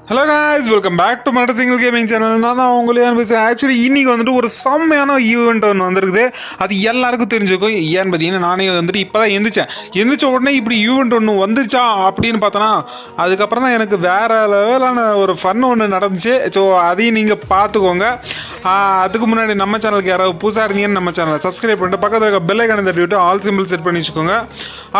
Hello guys, welcome back to மட்ட single gaming channel. நான் தான் உங்களே பேசுகிறேன். ஆக்சுவலி இன்னைக்கு வந்துட்டு ஒரு செம்மையான ஈவெண்ட் ஒன்று வந்திருக்குது. அது எல்லாருக்கும் தெரிஞ்சுக்கும். ஏன்னு பார்த்தீங்கன்னா, நானே வந்துட்டு இப்போ தான் எந்திரிச்ச உடனே இப்படி ஈவெண்ட் ஒன்று வந்துச்சா அப்படின்னு பார்த்தோன்னா, அதுக்கப்புறம் தான் எனக்கு வேறு லெவலான ஒரு ஃபன் ஒன்று நடந்துச்சு. ஸோ அதையும் நீங்கள் பார்த்துக்கோங்க. அதுக்கு முன்னாடி நம்ம சேனலுக்கு யாராவது புதுசாக இருந்தீங்கன்னு நம்ம சேனலை சப்ஸ்கிரைப் பண்ணிட்டு பக்கத்தில் இருக்க பெல் ஐக்கானை தட்டி விட்டு ஆல் சிம்பிள் செட் பண்ணி வச்சுக்கோங்க.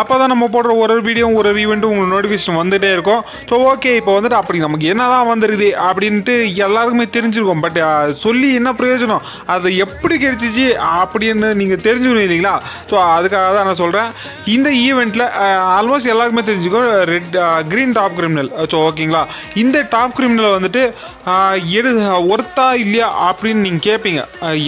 அப்போ தான் நம்ம போடுற ஒரு வீடியோ ஒரு ஈவெண்ட்டும் உங்களுக்கு நோட்டிஃபிகேஷன் வந்துகிட்டே இருக்கும். ஸோ ஓகே, இப்போ வந்துட்டு அப்படி நமக்கு என்னதான் வந்துருது அப்படின்ட்டு எல்லாருக்குமே தெரிஞ்சிருக்கும். பட் சொல்லி என்ன பிரயோஜனம், அது எப்படி கிடைச்சிச்சு அப்படின்னு நீங்கள் தெரிஞ்சுக்கணும் இல்லைங்களா? ஸோ அதுக்காக தான் நான் சொல்கிறேன். இந்த ஈவெண்ட்டில் ஆல்மோஸ்ட் எல்லாருக்குமே தெரிஞ்சுக்கும் க்ரீன் டாப் கிரிமினல். ஸோ ஓகேங்களா, இந்த டாப் கிரிமினலை வந்துட்டு ஒர்த்தா இல்லையா அப்படின்னு நீங்கள் கேட்பீங்க.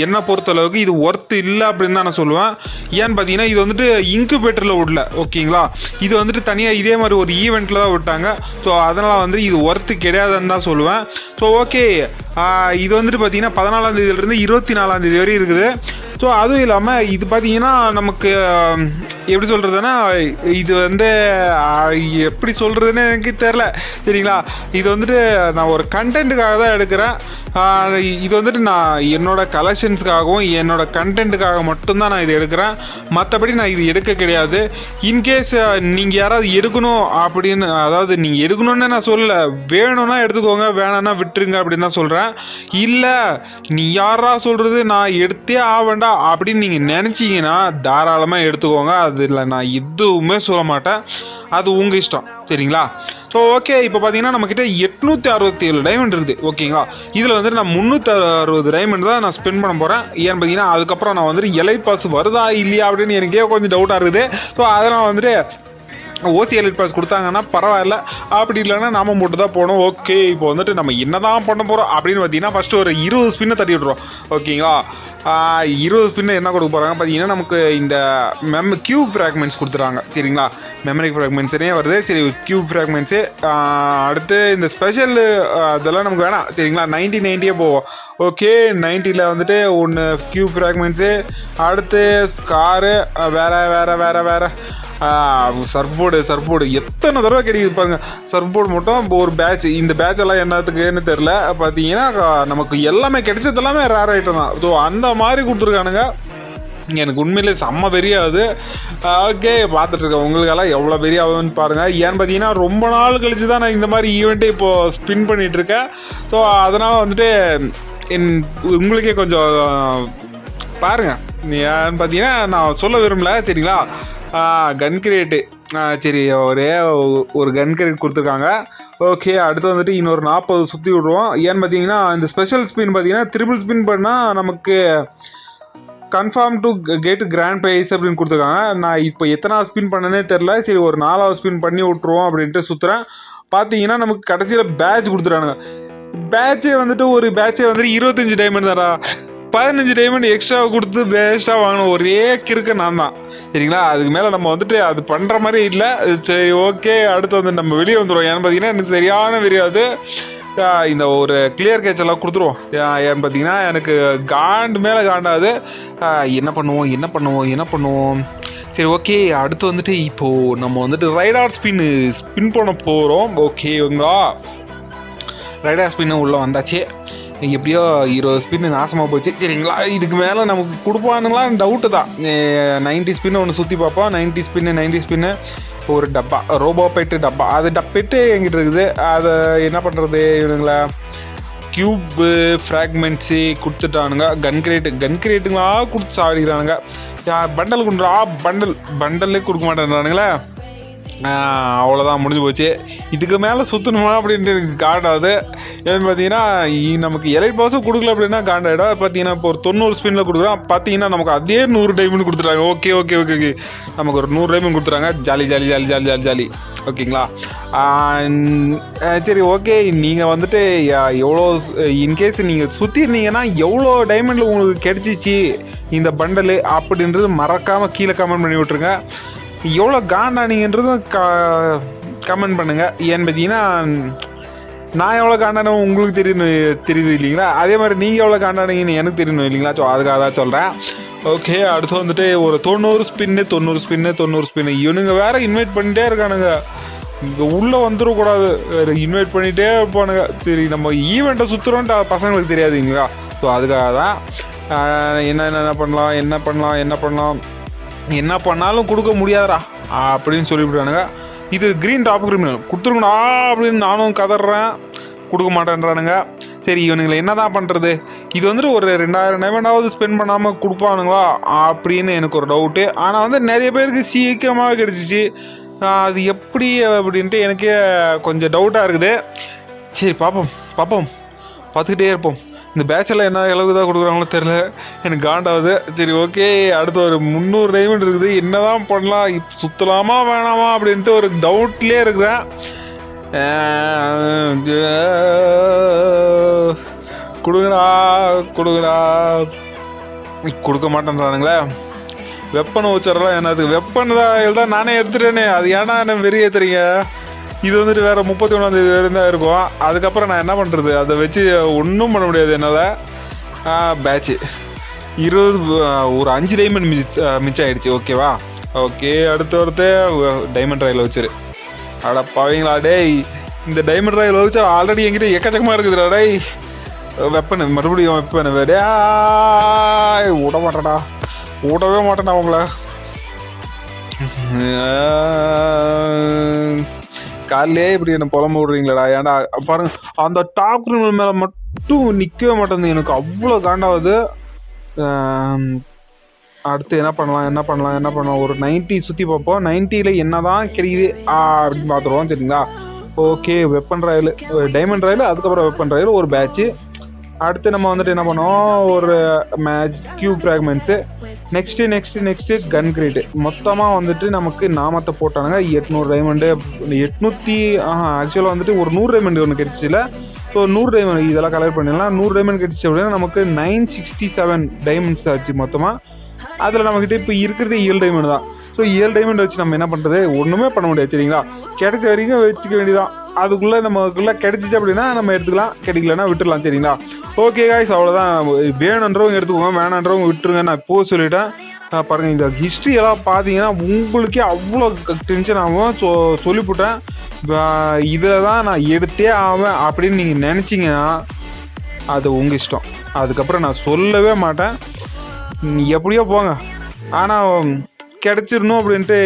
என்னை பொறுத்தளவுக்கு இது ஒர்த்து இல்லை அப்படின்னு தான் நான் சொல்லுவேன். ஏன்னு பார்த்தீங்கன்னா, இது வந்துட்டு இன்குபேட்டரில் விடல. ஓகேங்களா, இது வந்துட்டு தனியாக இதே மாதிரி ஒரு ஈவெண்ட்டில் தான் விட்டாங்க. ஸோ அதனால் வந்து இது ஒர்த்து கிடையாதுன்னு தான் சொல்லுவேன். ஸோ ஓகே, இது வந்துட்டு பார்த்தீங்கன்னா 14ஆம் தேதியிலிருந்து 24ஆம் தேதி வரையும் இருக்குது. ஸோ அதுவும் இல்லாமல் இது பார்த்தீங்கன்னா நமக்கு எப்படி சொல்கிறதுன்னா, இது வந்து எப்படி சொல்கிறதுன்னு எனக்கு தெரில. சரிங்களா, இது வந்துட்டு நான் ஒரு கண்டென்ட்டுக்காக தான் எடுக்கிறேன். இது வந்துட்டு நான் என்னோட கலெக்ஷன்ஸுக்காகவும் என்னோட கண்டென்ட்டுக்காக மட்டும்தான் நான் இது எடுக்கிறேன். மற்றபடி நான் இது எடுக்க கிடையாது. இன்கேஸ் நீங்கள் யாராவது எடுக்கணும் அப்படின்னு, அதாவது நீங்கள் எடுக்கணும்னு நான் சொல்லலை, வேணும்னா எடுத்துக்கோங்க, வேணான்னா விட்டுருங்க அப்படின்னு தான் சொல்கிறேன். இல்லை நீ யாரா சொல்கிறது நான் எடுத்தே ஆவேண்டா அப்படின்னு நீங்கள் நினச்சிங்கன்னா தாராளமாக எடுத்துக்கோங்க. அதில் நான் எதுவுமே சொல்ல மாட்டேன், அது உங்கள் இஷ்டம். சரிங்களா? ஸோ ஓகே, இப்போ பார்த்தீங்கன்னா நம்மக்கிட்ட 867 டைமண்ட் இருக்குது. ஓகேங்களா, இதில் வந்துட்டு நான் 360 டைமண்ட் தான் நான் ஸ்பெண்ட் பண்ண போகிறேன். ஏன்னு பார்த்தீங்கன்னா, அதுக்கப்புறம் நான் வந்துட்டு எலைட் பாஸ் வருதா இல்லையா அப்படின்னு எனக்கே கொஞ்சம் டவுட்டாக இருக்குது. ஸோ அதனால் வந்துட்டு ஓசி எலைட் பாஸ் கொடுத்தாங்கன்னா பரவாயில்ல, அப்படி இல்லைன்னா நாம மட்டும் தான் போகணும். ஓகே, இப்போ வந்துட்டு நம்ம என்ன தான் பண்ண போகிறோம் அப்படின்னு பார்த்தீங்கன்னா, ஃபஸ்ட்டு ஒரு 20 ஸ்பின்னை தட்டி விட்ருவோம். ஓகேங்களா, 20 ஸ்பின்னை என்ன கொடுக்க போகிறாங்க பார்த்தீங்கன்னா, நமக்கு இந்த கியூப் ஃப்ராக்மெண்ட்ஸ் கொடுத்துறாங்க. சரிங்களா, மெமரி ஃப்ராக்மெண்ட்ஸே வருது. சரி, கியூப் ஃப்ராக்மெண்ட்ஸு. அடுத்து இந்த ஸ்பெஷல் அதெல்லாம் நமக்கு வேணாம். சரிங்களா, 90 போவோம். ஓகே, 90ல் வந்துட்டு ஒன்று கியூப் ஃப்ராக்மெண்ட்ஸு. அடுத்து ஸ்காரு, வேறு சர்ஃப் போர்டு எத்தனை தடவை கிடைக்குது பாருங்க. சர்ஃப் போர்டு மட்டும் ஒரு பேட்ச். இந்த பேட்ச் எல்லாம் என்னத்துக்குன்னு தெரில. பார்த்தீங்கன்னா நமக்கு எல்லாமே கிடைச்சது எல்லாமே ரேர் ஐட்டம் தான். ஸோ அந்த மாதிரி கொடுத்துருக்கானுங்க. எனக்கு உண்மையிலே செம்ம வெறியாகுது. ஓகே, பார்த்துட்ருக்கேன் உங்களுக்கெல்லாம் எவ்வளோ வெறியாகுதுன்னு பாருங்கள். ஏன்னு பார்த்தீங்கன்னா, ரொம்ப நாள் கழிச்சு தான் நான் இந்த மாதிரி ஈவெண்ட்டை இப்போது ஸ்பின் பண்ணிகிட்ருக்கேன். ஸோ அதனால் வந்துட்டு உங்களுக்கே கொஞ்சம் பாருங்கள். ஏன்னு பார்த்தீங்கன்னா, நான் சொல்ல விரும்பல. சரிங்களா, கன் கிரேட்டு. சரி, ஒரே ஒரு கன் கிரேட் கொடுத்துருக்காங்க. ஓகே, அடுத்து வந்துட்டு இன்னொரு 40 சுற்றி விட்ருவோம். ஏன்னு பார்த்தீங்கன்னா, இந்த ஸ்பெஷல் ஸ்பின் பார்த்தீங்கன்னா ட்ரிபிள் ஸ்பின் பண்ணால் நமக்கு confirm to get grand prize அப்படின்னு கொடுத்துருக்காங்க. நான் இப்போ எத்தனாவது ஸ்பின் பண்ணனே தெரில. சரி, ஒரு 4வது ஸ்பின் பண்ணி விட்ருவோம் அப்படின்ட்டு சுற்றுறேன். பார்த்தீங்கன்னா நமக்கு கடைசியில் பேட்ச் கொடுத்துட்டானுங்க. பேட்சே வந்துட்டு ஒரு பேட்சே வந்துட்டு 25 டைமண்ட் தாரா. 15 டைமண்ட் எக்ஸ்ட்ரா கொடுத்து வேஸ்ட்டாக வாங்கணும். ஒரே கிறுக்க நான் தான். சரிங்களா, அதுக்கு மேலே நம்ம வந்துட்டு அது பண்ணுற மாதிரி இல்லை. சரி ஓகே, அடுத்து வந்து நம்ம வெளியே வந்துடுவோம். ஏன்னு பார்த்தீங்கன்னா, எனக்கு சரியான தெரியாது. இந்த ஒரு கிளியர் கேட்ச் எல்லாம் கொடுத்துருவோம். ஏன்னு பார்த்தீங்கன்னா, எனக்கு காண்டு மேலே காண்டாது. என்ன பண்ணுவோம். சரி ஓகே, அடுத்து வந்துட்டு இப்போது நம்ம வந்துட்டு ரைடார் ஸ்பின் பண்ண போகிறோம். ஓகேங்களா, ரைடார் ஸ்பின்னு உள்ளே வந்தாச்சு. எப்படியோ 20 ஸ்பின்னு நாசமாக போச்சு. சரிங்களா, இதுக்கு மேலே நமக்கு கொடுப்பானுங்களாம் டவுட்டு தான். 90 ஸ்பின்னு ஒன்று சுற்றி பார்ப்போம். 90 ஸ்பின்னு ஒரு டப்பா, ரோபோ பெட்டு டப்பா. அது டப்பெட்டு எங்கிட்ட இருக்குது. அதை என்ன பண்ணுறது, இவனுங்களா கியூப்பு ஃப்ராக்மெண்ட்ஸு கொடுத்துட்டானுங்க. கன் கிரேட்டுங்களா கொடுத்து சாடிக்கிறானுங்க. பண்டல் கொடுறா, பண்டல்லே கொடுக்க மாட்டேன்றானுங்களே. அவ்வளோதான், முடிஞ்சு போச்சு. இதுக்கு மேலே சுற்றணுமா அப்படின்ட்டு எனக்கு காண்டாகுது. ஏன்னு பார்த்தீங்கன்னா, நமக்கு எலைட் பாஸும் கொடுக்கல அப்படின்னா காண்டாயிடும். பார்த்தீங்கன்னா இப்போ ஒரு 90 ஸ்பின்னில் கொடுக்குறோம். பார்த்தீங்கன்னா நமக்கு அதே 100 டைமண்ட் கொடுத்துட்டாங்க. ஓகே, நமக்கு ஒரு 100 டைமண்ட் கொடுத்துறாங்க. ஜாலி. ஓகேங்களா, சரி ஓகே. நீங்கள் வந்துட்டு எவ்வளோ, இன்கேஸ் நீங்கள் சுற்றிருந்தீங்கன்னா எவ்வளோ டைமண்டில் உங்களுக்கு கிடைச்சிச்சு இந்த பண்டலு அப்படின்றது மறக்காமல் கீழே கமெண்ட் பண்ணி விட்ருங்க. எவ்வளோ காண்டானீங்கன்றதும் கமெண்ட் பண்ணுங்கள். ஏன்னு பார்த்தீங்கன்னா, நான் எவ்வளோ காண்டானோம் உங்களுக்கு தெரியுது இல்லைங்களா? அதே மாதிரி நீங்கள் எவ்வளோ காண்டானீங்கன்னு எனக்கு தெரியணும் இல்லைங்களா? ஸோ அதுக்காக தான் சொல்கிறேன். ஓகே, அடுத்து வந்துட்டு ஒரு 90 ஸ்பின்னு. இவனுங்க வேறு இன்வைட் பண்ணிட்டே இருக்கானுங்க. இங்கே உள்ளே வந்துடக்கூடாது, இன்வைட் பண்ணிகிட்டே இருப்பானுங்க. சரி நம்ம ஈவெண்ட்டை சுற்றுறோன்ட்டு பசங்களுக்கு தெரியாதுங்களா. ஸோ அதுக்காக தான் என்ன பண்ணலாம் என்ன பண்ணாலும் கொடுக்க முடியாதா அப்படின்னு சொல்லிவிட்டானுங்க. இது க்ரீன் டாப் கிரிமினல் கொடுத்துருக்கணும் அப்படின்னு நானும் கதறேன், கொடுக்க மாட்டேன்றானுங்க. சரி இவனுங்களை என்ன தான் பண்ணுறது, இது வந்துட்டு ஒரு 2000 டைமண்டாவது ஸ்பெண்ட் பண்ணாமல் கொடுப்பானுங்களா அப்படின்னு எனக்கு ஒரு டவுட்டு. ஆனால் வந்து நிறைய பேருக்கு சீக்கிரமாக கிடச்சிச்சு, அது எப்படி அப்படின்ட்டு எனக்கே கொஞ்சம் டவுட்டாக இருக்குது. சரி பார்ப்போம் பார்த்துக்கிட்டே இருப்போம். இந்த பேட்செல்லாம் என்ன அளவுக்கு தான் கொடுக்குறாங்களோ தெரில, எனக்கு காண்டாகுது. சரி ஓகே, அடுத்து ஒரு 300 டைமண்ட் இருக்குது, என்ன தான் பண்ணலாம், இப்போ சுற்றலாமா வேணாமா அப்படின்ட்டு ஒரு டவுட்லேயே இருக்கிறேன். கொடுங்கடா கொடுக்க மாட்டேன்றானுங்களே. வெப்பன் வச்சுறலாம், என்னதுக்கு வெப்பன் தான் நானே எடுத்துட்டேனே, அது ஏன்னா என்ன வெறி ஏற்றுறீங்க. இது வந்துட்டு வேறு 31ஆம் தேதி வரையும் தான் இருக்கும். அதுக்கப்புறம் நான் என்ன பண்ணுறது, அதை வச்சு ஒன்றும் பண்ண முடியாது என்னால். பேட்சு 20 ஒரு 5 டைமண்ட் மிச்சம் ஆகிடுச்சு. ஓகேவா, ஓகே. அடுத்து டைமண்ட் ராயில் வச்சிரு. அட பாவீங்களா டேய், இந்த டைமண்ட் ராயில் வச்சு ஆல்ரெடி என்கிட்ட எக்கச்சக்கமாக இருக்குதுடா டேய். வெப்பனு மறுபடியும் வெப்பனு வேடா, விடவே மாட்டேன்டா அவங்கள. காலையிலே இப்படி என்ன புலம்ப விடுறீங்களா. ஏன்டா பாருங்க, அந்த டாப் கிரிமினல் மேலே மட்டும் நிற்கவே மாட்டேங்குது, எனக்கு அவ்வளோ காண்டாகுது. அடுத்து என்ன பண்ணலாம், ஒரு 90 சுற்றி பார்ப்போம். 90ல் என்ன தான் கிடைக்குது அப்படின்னு பார்த்துருவோம். சரிங்களா, okay. Weapon Royal, diamond Royal, அதுக்கப்புறம் வெப்பன் ராயல் ஒரு பேட்ச்சு. அடுத்து நம்ம வந்துட்டு என்ன பண்ணோம், ஒரு மேட்ச் கியூப் ஃப்ராக்மெண்ட்ஸு. நெக்ஸ்ட்டு கன் கிரேட்டு. மொத்தமாக வந்துட்டு நமக்கு நாமத்தை போட்டானுங்க 800 டைமண்டு. 800 ஆக்சுவலாக வந்துட்டு ஒரு 100 டைமண்ட் ஒன்று கிடைச்சில. ஸோ 100 டைமண்ட் இதெல்லாம் கலெக்ட் பண்ணிடலாம். 100 டைமண்ட் கிடைச்சி அப்படின்னா நமக்கு 967 டைமண்ட்ஸ் ஆச்சு மொத்தமாக. அதில் நம்மக்கிட்ட இப்போ இருக்கிறது 7 டைமண்ட் தான். ஸோ 7 டைமண்ட் வச்சு நம்ம என்ன பண்ணுறது, ஒன்றுமே பண்ண முடியாது. சரிங்களா, கிடைச்ச வரைக்கும் வச்சுக்க வேண்டியதான். அதுக்குள்ளே நமக்குள்ளே கிடைச்சிச்சு அப்படின்னா நம்ம எடுத்துக்கலாம், கிடைக்கலன்னா விட்டுடலாம். சரிங்களா, ஓகே காய்ஸ், அவ்வளோதான். வேணுன்றவங்க எடுத்துக்கோங்க, வேணான்றவங்க விட்டுருங்க. நான் இப்போ சொல்லிட்டேன். பாருங்கள், இந்த ஹிஸ்ட்ரி எல்லாம் பார்த்தீங்கன்னா உங்களுக்கே அவ்வளோ டென்ஷன் ஆகும். ஸோ சொல்லிவிட்டேன், இதை தான் நான் எடுத்தே ஆவேன் அப்படின்னு நீங்கள் நினச்சிங்கன்னா அது உங்கள் இஷ்டம். அதுக்கப்புறம் நான் சொல்லவே மாட்டேன், எப்படியோ போங்க. ஆனால் கிடச்சிடணும் அப்படின்ட்டு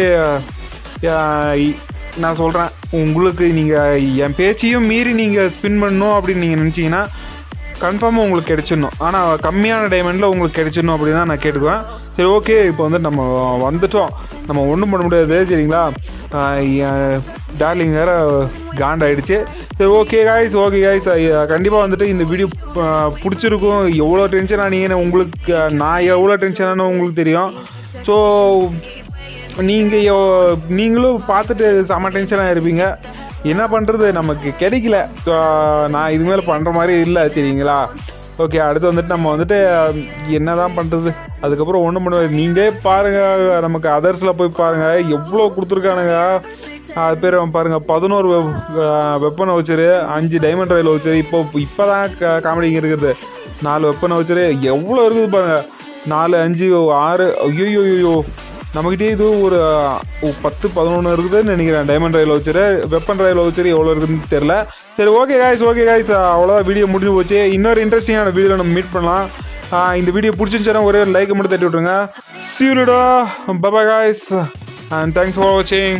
நான் சொல்கிறேன். உங்களுக்கு நீங்கள் என் பேச்சையும் மீறி நீங்கள் ஸ்பின் பண்ணணும் அப்படின்னு நீங்கள் நினச்சிங்கன்னா கன்ஃபார்மாக உங்களுக்கு கிடைச்சிடணும். ஆனால் கம்மியான டைமண்டில் உங்களுக்கு கிடைச்சிடணும் அப்படின்னு தான் நான் கேட்டுக்குவேன். சரி ஓகே, இப்போ வந்து நம்ம வந்துட்டோம், நம்ம ஒன்றும் பண்ண முடியாது. சரிங்களா, டார்லிங் வேறு காண்டாயிடுச்சு. சரி ஓகே காய்ஸ், கண்டிப்பாக வந்துட்டு இந்த வீடியோ பிடிச்சிருக்கும். எவ்வளோ டென்ஷன் ஆனீங்கன்னு உங்களுக்கு, நான் எவ்வளோ டென்ஷன் ஆனோ உங்களுக்கு தெரியும். ஸோ நீங்களும் பார்த்துட்டு செம்ம டென்ஷனாக இருப்பீங்க. என்ன பண்ணுறது, நமக்கு கிடைக்கல. நான் இது மேலே பண்ணுற மாதிரி இல்லை. சரிங்களா, ஓகே. அடுத்து வந்துட்டு நம்ம வந்துட்டு என்ன தான் பண்ணுறது, அதுக்கப்புறம் ஒன்றும் பண்ணுவாது. நீங்களே பாருங்கள், நமக்கு அதர்ஸில் போய் பாருங்கள் எவ்வளோ கொடுத்துருக்கானுங்க. அது பேர் பாருங்கள், 11 வெப்பனை வச்சுரு, 5 டைமண்ட் ராயில் வச்சுரு. இப்போ தான் காமெடிங்க இருக்குது. 4 வெப்பனை வச்சுரு, எவ்வளோ இருக்குது பாருங்கள். 4, 5, 6, ஐயோ நம்மகிட்டே இது ஒரு 10-11 இருக்குதுன்னு நினைக்கிறேன். டைமண்ட் ராயில் வச்சுரு, வெப்பன் ராயில் வச்சுரு எவ்வளோ இருக்குதுன்னு தெரில. சரி ஓகே காய்ஸ், அவ்வளோதான், வீடியோ முடிஞ்சு போச்சு. இன்னொரு இன்ட்ரெஸ்டிங்கான வீடியோவில் நம்ம மீட் பண்ணலாம். இந்த வீடியோ பிடிச்சிருந்துச்சுன்னா ஒரே லைக் மட்டும் தட்டி விட்ருங்க. See you later. Bye bye guys and thanks for watching.